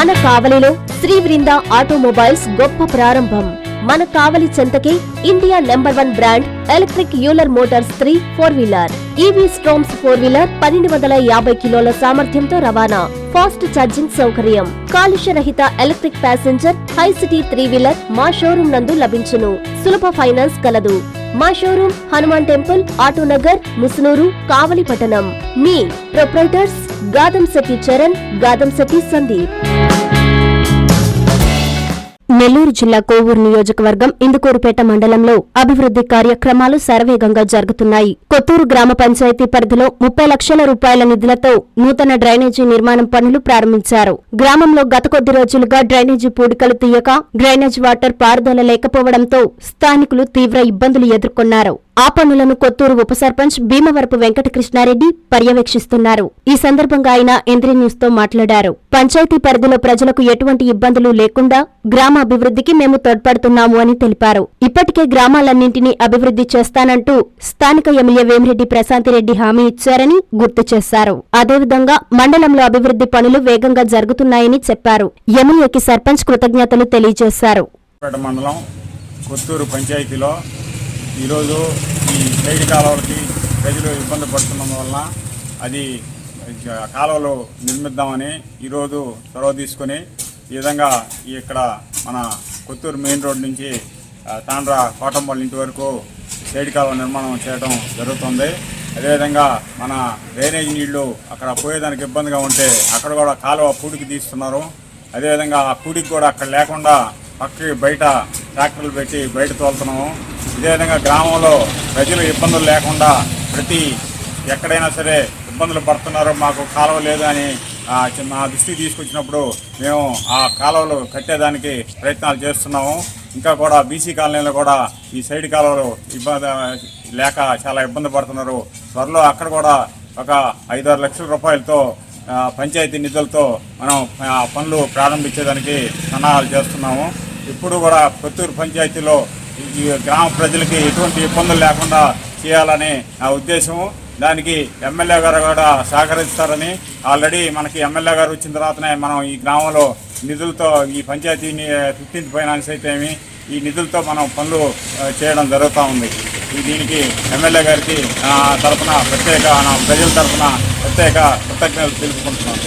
మన కావలిలో శ్రీ బృంద ఆటోమొబైల్స్ గొప్ప ప్రారంభం. మన కావలి చెంతకే India number 1 brand electric Euler motors 3 wheeler EV storms wheeler 1250 కిలోల సామర్థ్యంతో రవాణా, ఫాస్ట్ ఛార్జింగ్ సౌకర్యం, కాలుష్య రహిత electric passenger high city wheeler మా షోరూం నందు లభించును. సులభ ఫైనాన్స్ కలదు. మా షోరూం హనుమాన్ టెంపుల్, ఆటోనగర్, ముసునూరు, కావలి పట్టణం. మీ ప్రొప్రైటర్స్ గాదంశెట్టి చరణ్, గాదంశెట్టి సందీప్. నెల్లూరు జిల్లా కోవూరు నియోజకవర్గం ఇందుకూరుపేట మండలంలో అభివృద్ధి కార్యక్రమాలు శరవేగంగా జరుగుతున్నాయి. కొత్తూరు గ్రామ పంచాయతీ పరిధిలో 30 లక్షల రూపాయల నిధులతో నూతన డ్రైనేజీ నిర్మాణం పనులు ప్రారంభించారు. గ్రామంలో గత కొద్ది రోజులుగా డ్రైనేజీ పూడికలు తీయక డ్రైనేజ్ వాటర్ పారుదల లేకపోవడంతో స్థానికులు తీవ్ర ఇబ్బందులు ఎదుర్కొన్నారు. ఆ పనులను కొత్తూరు ఉప సర్పంచ్ భీమవరపు వెంకటకృష్ణారెడ్డి పర్యవేక్షిస్తున్నారు. ఈ సందర్భంగా ఆయన ఎంద్రీ న్యూస్ తో మాట్లాడారు. పంచాయతీ పరిధిలో ప్రజలకు ఎటువంటి ఇబ్బందులు లేకుండా గ్రామ అభివృద్ధికి మేము తోడ్పడుతున్నాము అని తెలిపారు. ఇప్పటికే గ్రామాలన్నింటినీ అభివృద్ధి చేస్తానంటూ స్థానిక ఎమ్మెల్యే వేమిరెడ్డి ప్రశాంతిరెడ్డి హామీ ఇచ్చారని గుర్తు చేశారు. అదేవిధంగా మండలంలో అభివృద్ధి పనులు వేగంగా జరుగుతున్నాయని చెప్పారు. ఎమ్మెల్యేకి సర్పంచ్ కృతజ్ఞతలు తెలియజేశారు. ఈరోజు ఈ సైడ్ కాలువలకి ప్రజలు ఇబ్బంది పడుతున్నందు వలన అది కాలువలు నిర్మిద్దామని ఈరోజు చొరవ తీసుకొని ఈ విధంగా ఇక్కడ మన కొత్తూరు మెయిన్ రోడ్ నుంచి తాండ్ర కోటంపల్లి ఇంటి వరకు సైడ్ కాలువ నిర్మాణం చేయడం జరుగుతుంది. అదేవిధంగా మన డ్రైనేజ్ నీళ్లు అక్కడ పోయేదానికి ఇబ్బందిగా ఉంటే అక్కడ కూడా కాలువ పూడికి తీస్తున్నారు. అదేవిధంగా ఆ పూడికి కూడా అక్కడ లేకుండా పక్కకి బయట ట్రాక్టర్లు పెట్టి బయట తోలుతున్నాము. ఇదేవిధంగా గ్రామంలో ప్రజలు ఇబ్బందులు లేకుండా ఎక్కడైనా సరే ఇబ్బందులు పడుతున్నారు, మాకు కాలువ లేదు అని మా దృష్టికి తీసుకొచ్చినప్పుడు మేము ఆ కాలువలు కట్టేదానికి ప్రయత్నాలు చేస్తున్నాము. ఇంకా కూడా బీసీ కాలనీలో కూడా ఈ సైడ్ కాలువలు ఇబ్బంది లేక చాలా ఇబ్బంది పడుతున్నారు. త్వరలో అక్కడ కూడా ఒక 5-6 లక్షల రూపాయలతో పంచాయతీ నిధులతో మనం పనులు ప్రారంభించేదానికి సన్నాహాలు చేస్తున్నాము. ఇప్పుడు కూడా కొత్తూరు పంచాయతీలో ఈ గ్రామ ప్రజలకి ఎటువంటి ఇబ్బందులు లేకుండా చేయాలని నా ఉద్దేశము. దానికి ఎమ్మెల్యే గారు కూడా సహకరిస్తారని ఆల్రెడీ మనకి ఎమ్మెల్యే గారు వచ్చిన తర్వాతనే మనం ఈ గ్రామంలో నిధులతో ఈ పంచాయతీని 15th ఫైనాన్స్ అయితే ఈ నిధులతో మనం పనులు చేయడం జరుగుతూ ఉంది. దీనికి ఎమ్మెల్యే గారికి తరఫున ప్రజల తరఫున ప్రత్యేక కృతజ్ఞతలు తెలుపుకుంటున్నాను.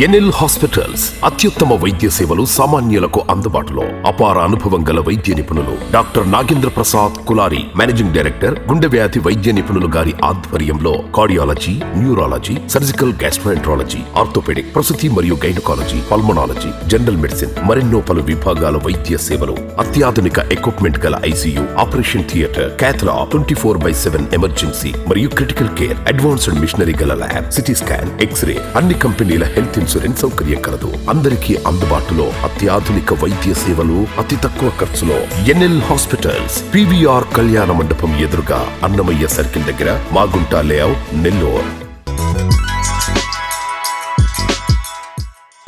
ఎన్ఎల్ హాస్పిటల్స్ అత్యుత్తమ వైద్య సేవలు సామాన్యులకు అందుబాటులో. అపార అనుభవం గల వైద్య నిపుణులు doctor Nagendra Prasad Kulari, managing director, గుండె వ్యాధి వైద్య నిపుణులు గారి ఆధ్వర్యంలో cardiology, neurology, surgical gastroenterology, orthopaedic, ప్రసూతి మరియు గైనకాలజీ, పల్మనాలజీ, జనరల్ మెడిసిన్ మరెన్నో పలు విభాగాల వైద్య సేవలు, అత్యాధునిక ఎక్విప్మెంట్ గల ICU, operation theatre, cath lab, 24/7 emergency మరియు క్రిటికల్ కేర్, అడ్వాన్స్డ్ మిషనరీ గల ల్యాబ్, సిటీ స్కాన్, ఎక్స్రే, అన్ని కంపెనీల హెల్త్ ఇన్సూరెన్స్ సౌకర్యం కలదు. అందరికీ అందుబాటులో అత్యాధునిక వైద్య సేవలు అతి తక్కువ ఖర్చులో. ఎన్ఎల్ హాస్పిటల్స్, పివిఆర్ కళ్యాణ మండపం ఎదురుగా, అన్నమయ్య సర్కిల్ దగ్గర, Magunta layout, Nellore.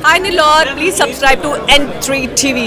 Hi Nellore, please subscribe to N3 TV.